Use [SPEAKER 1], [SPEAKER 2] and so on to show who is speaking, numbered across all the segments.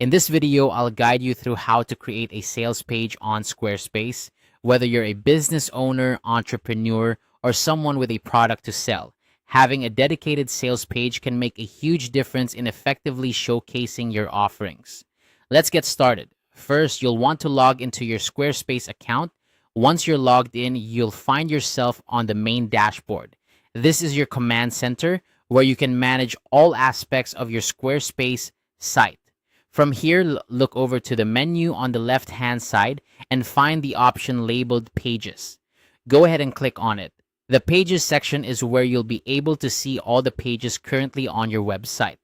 [SPEAKER 1] In this video, I'll guide you through how to create a sales page on Squarespace, whether you're a business owner, entrepreneur, or someone with a product to sell. Having a dedicated sales page can make a huge difference in effectively showcasing your offerings. Let's get started. First, you'll want to log into your Squarespace account. Once you're logged in, you'll find yourself on the main dashboard. This is your command center where you can manage all aspects of your Squarespace site. From here, look over to the menu on the left-hand side and find the option labeled Pages. Go ahead and click on it. The Pages section is where you'll be able to see all the pages currently on your website.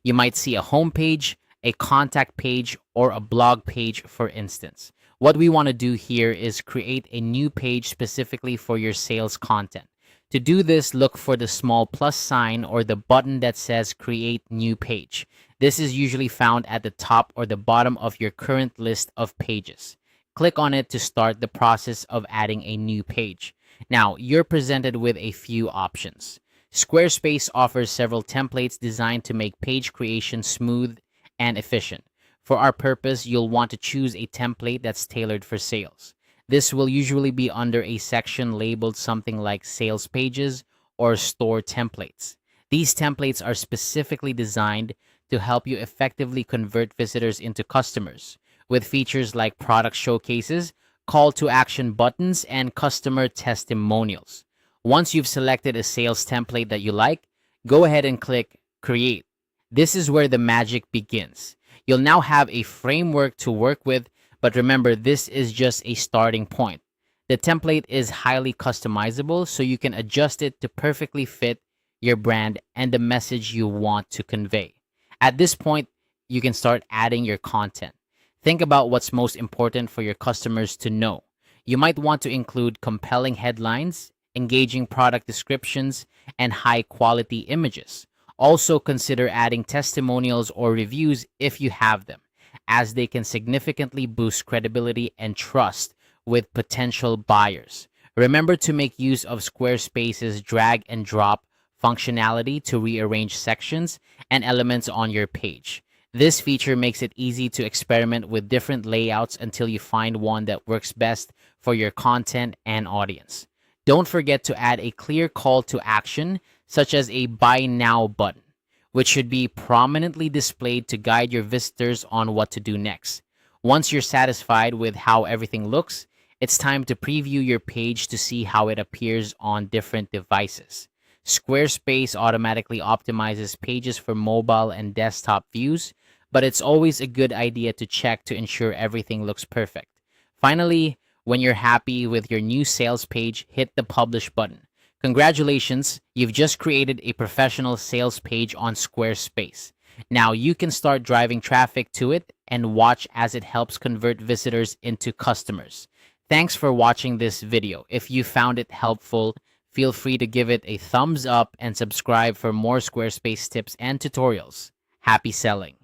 [SPEAKER 1] You might see a home page, a contact page, or a blog page, for instance. What we want to do here is create a new page specifically for your sales content. To do this, look for the small plus sign or the button that says Create New Page. This is usually found at the top or the bottom of your current list of pages. Click on it to start the process of adding a new page. Now, you're presented with a few options. Squarespace offers several templates designed to make page creation smooth and efficient. For our purpose, you'll want to choose a template that's tailored for sales. This will usually be under a section labeled something like Sales Pages or Store Templates. These templates are specifically designed to help you effectively convert visitors into customers, with features like product showcases, call to action buttons, and customer testimonials. Once you've selected a sales template that you like, go ahead and click Create. This is where the magic begins. You'll now have a framework to work with, but remember, this is just a starting point. The template is highly customizable, so you can adjust it to perfectly fit your brand and the message you want to convey. At this point, you can start adding your content. Think about what's most important for your customers to know. You might want to include compelling headlines, engaging product descriptions, and high-quality images. Also consider adding testimonials or reviews if you have them, as they can significantly boost credibility and trust with potential buyers. Remember to make use of Squarespace's drag and drop functionality to rearrange sections and elements on your page. This feature makes it easy to experiment with different layouts until you find one that works best for your content and audience. Don't forget to add a clear call to action, such as a Buy Now button, which should be prominently displayed to guide your visitors on what to do next. Once you're satisfied with how everything looks, it's time to preview your page to see how it appears on different devices. Squarespace automatically optimizes pages for mobile and desktop views, but it's always a good idea to check to ensure everything looks perfect. Finally, when you're happy with your new sales page, hit the Publish button. Congratulations, you've just created a professional sales page on Squarespace. Now you can start driving traffic to it and watch as it helps convert visitors into customers. Thanks for watching this video. If you found it helpful, feel free to give it a thumbs up and subscribe for more Squarespace tips and tutorials. Happy selling!